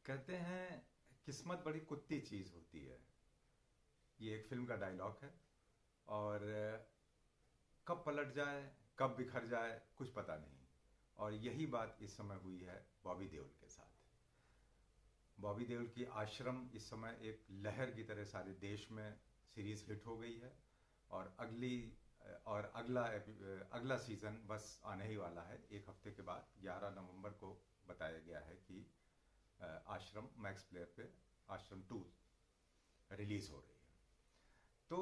कहते हैं किस्मत बड़ी कुत्ती चीज होती है। ये एक फिल्म का डायलॉग है। और कब पलट जाए, कब बिखर जाए, कुछ पता नहीं। और यही बात इस समय हुई है बॉबी देओल के साथ। बॉबी देओल की आश्रम इस समय एक लहर की तरह सारे देश में सीरीज हिट हो गई है। और अगला सीजन बस आने ही वाला है। एक हफ्ते के बाद 11 नवंबर को बताया गया है कि आश्रम मैक्स प्लेयर पे आश्रम 2 रिलीज हो रही है। तो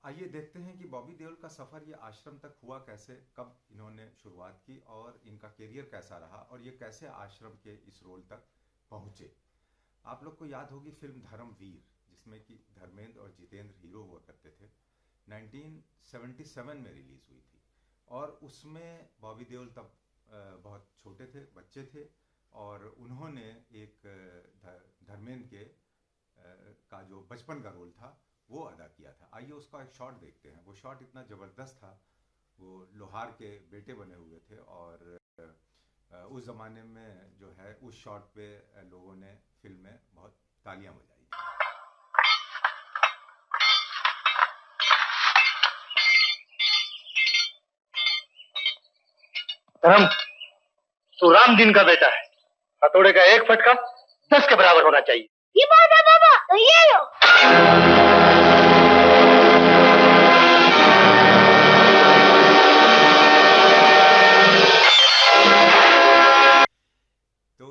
आइए देखते हैं कि बॉबी देओल का सफ़र ये आश्रम तक हुआ कैसे, कब इन्होंने शुरुआत की और इनका करियर कैसा रहा और ये कैसे आश्रम के इस रोल तक पहुंचे। आप लोग को याद होगी फिल्म धर्मवीर, जिसमें कि धर्मेंद्र और जितेंद्र हीरो हुआ करते थे। 1977 में रिलीज हुई थी। और उसमें बॉबी देओल तब बहुत छोटे थे, बच्चे थे। और उन्होंने एक धर्मेंद्र के का जो बचपन का रोल था वो अदा किया था। आइए उसका एक शॉट देखते हैं। वो शॉट इतना ज़बरदस्त था। वो लोहार के बेटे बने हुए थे और उस ज़माने में जो है उस शॉट पे लोगों ने फिल्म में बहुत तालियां बजाई थी। धर्म, तू राम दिन का बेटा है। हथौड़े का एक फटका 10 के बराबर होना चाहिए। ये बात है बाबा, तो ये लो। तो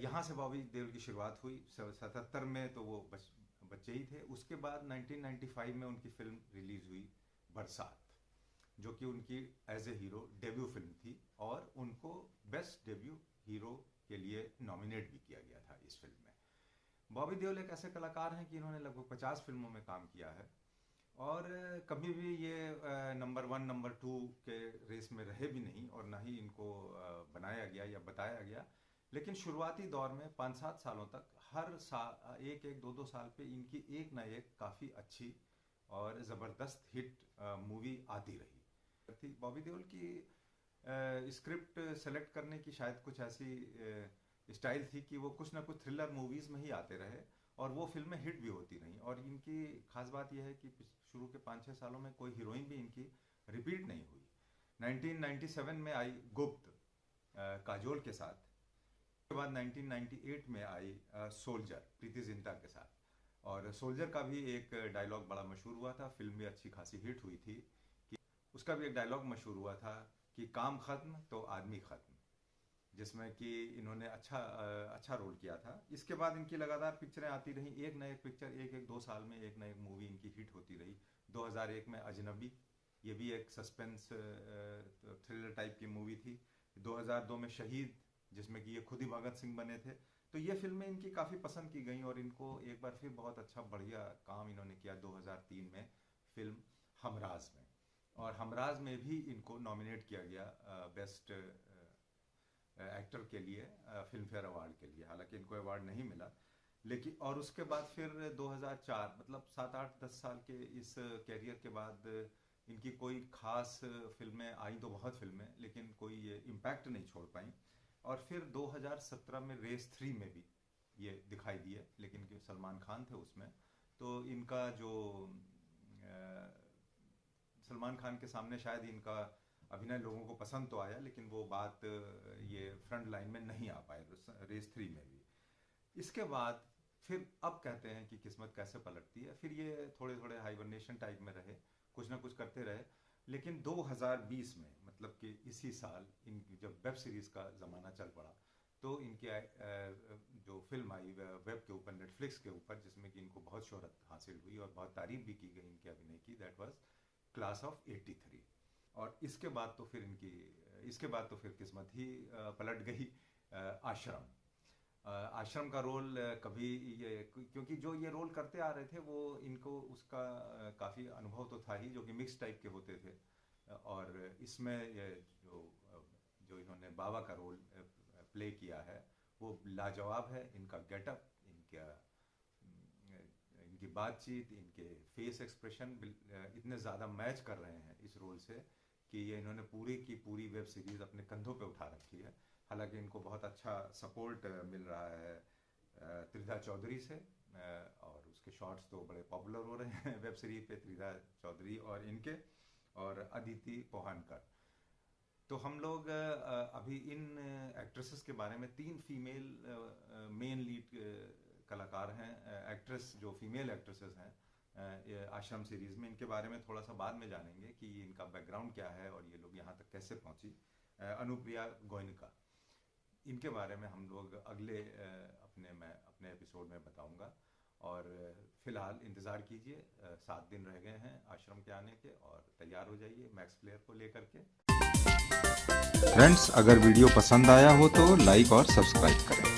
यहाँ से बॉबी देओल की शुरुआत हुई। 77 में तो वो बच्चे ही थे। उसके बाद 1995 में उनकी फिल्म रिलीज हुई बरसात, जो कि उनकी as a hero debut film थी। और उनको बेस्ट डेब्यू हीरो के लिए नॉमिनेट भी किया गया था इस फिल्म में। बॉबी देओल एक ऐसे कलाकार हैं कि इन्होंने लगभग 50 फिल्मों में काम किया है। और कभी भी ये नंबर 1 नंबर 2 के रेस में रहे भी नहीं और ना ही इनको बनाया गया या बताया गया। लेकिन शुरुआती दौर में 5-7 सालों तक हर साल एक एक दो दो साल पे इनकी एक ना एक काफ़ी अच्छी और ज़बरदस्त हिट मूवी आती रही। बॉबी देओल की स्क्रिप्ट सेलेक्ट करने की शायद कुछ ऐसी स्टाइल थी कि वो कुछ ना कुछ थ्रिलर मूवीज़ में ही आते रहे और वो फिल्में हिट भी होती रहीं। और इनकी खास बात यह है कि शुरू के 5-6 सालों में कोई हीरोइन भी इनकी रिपीट नहीं हुई। 1997 में आई गुप्त काजोल के साथ। उसके बाद 1998 में आई सोल्जर प्रीति जिंटा के साथ। और सोल्जर का भी एक डायलॉग बड़ा मशहूर हुआ था। फिल्म भी अच्छी खासी हिट हुई थी कि उसका भी एक डायलॉग मशहूर हुआ था कि काम खत्म तो आदमी खत्म, जिसमें कि इन्होंने अच्छा रोल किया था। इसके बाद इनकी लगातार पिक्चरें आती रहीं। एक न एक पिक्चर एक एक 2 साल में एक न एक मूवी इनकी हिट होती रही। 2001 में अजनबी, ये भी एक सस्पेंस थ्रिलर टाइप की मूवी थी। 2002 में शहीद, जिसमें कि ये खुद ही भगत सिंह बने थे। तो ये फिल्में इनकी काफ़ी पसंद की गई और इनको एक बार फिर बहुत अच्छा बढ़िया काम इन्होंने किया 2003 में फिल्म हमराज में। और हमराज में भी इनको नॉमिनेट किया गया बेस्ट एक्टर के लिए फिल्म फेयर अवार्ड के लिए। हालांकि इनको अवार्ड नहीं मिला। लेकिन और उसके बाद फिर 2004, मतलब 7-8-10 साल के इस कैरियर के बाद इनकी कोई खास फिल्में आई तो बहुत फिल्में, लेकिन कोई इम्पैक्ट नहीं छोड़ पाई। और फिर 2017 में रेस 3 में भी ये दिखाई दिए, लेकिन सलमान खान थे उसमें। तो इनका जो सलमान खान के सामने शायद इनका अभिनय लोगों को पसंद तो आया, लेकिन वो बात ये फ्रंट लाइन में नहीं आ पाए रेस 3 में भी। इसके बाद फिर अब कहते हैं कि किस्मत कैसे पलटती है। फिर ये थोड़े थोड़े हाइबरनेशन टाइप में रहे, कुछ ना कुछ करते रहे। लेकिन 2020 में, मतलब कि इसी साल इनकी जब वेब सीरीज़ का ज़माना चल पड़ा, तो इनकी जो फिल्म आई वेब के ऊपर, नेटफ्लिक्स के ऊपर, जिसमें कि इनको बहुत शोहरत हासिल हुई और बहुत तारीफ भी की गई इनके अभिनय की, दैट वाज क्लास ऑफ 83। और इसके बाद तो फिर किस्मत ही पलट गई। आश्रम आश्रम का रोल कभी ये, क्योंकि जो ये रोल करते आ रहे थे वो इनको उसका काफ़ी अनुभव तो था ही, जो कि मिक्स टाइप के होते थे। और इसमें ये जो इन्होंने बाबा का रोल प्ले किया है वो लाजवाब है। इनका गेटअप, इनकी बातचीत, इनके फेस एक्सप्रेशन इतने ज़्यादा मैच कर रहे हैं इस रोल से कि ये इन्होंने पूरी की पूरी वेब सीरीज़ अपने कंधों पे उठा रखी है। हालांकि इनको बहुत अच्छा सपोर्ट मिल रहा है त्रिधा चौधरी से, और उसके शॉर्ट्स तो बड़े पॉपुलर हो रहे हैं वेब सीरीज पे, त्रिधा चौधरी और इनके, और अदिति पोहानकर। तो हम लोग अभी इन एक्ट्रेसेस के बारे में, 3 फीमेल मेन लीड कलाकार हैं, एक्ट्रेस जो फीमेल एक्ट्रेसेस हैं ये आश्रम सीरीज़ में, इनके बारे में थोड़ा सा बाद में जानेंगे कि इनका बैकग्राउंड क्या है और ये लोग यहाँ तक कैसे पहुँची। अनुप्रिया गोयनका, इनके बारे में हम लोग अगले अपने एपिसोड में बताऊंगा। और फिलहाल इंतज़ार कीजिए, 7 दिन रह गए हैं आश्रम के आने के, और तैयार हो जाइए मैक्स प्लेयर को लेकर के। फ्रेंड्स, अगर वीडियो पसंद आया हो तो लाइक और सब्सक्राइब करें।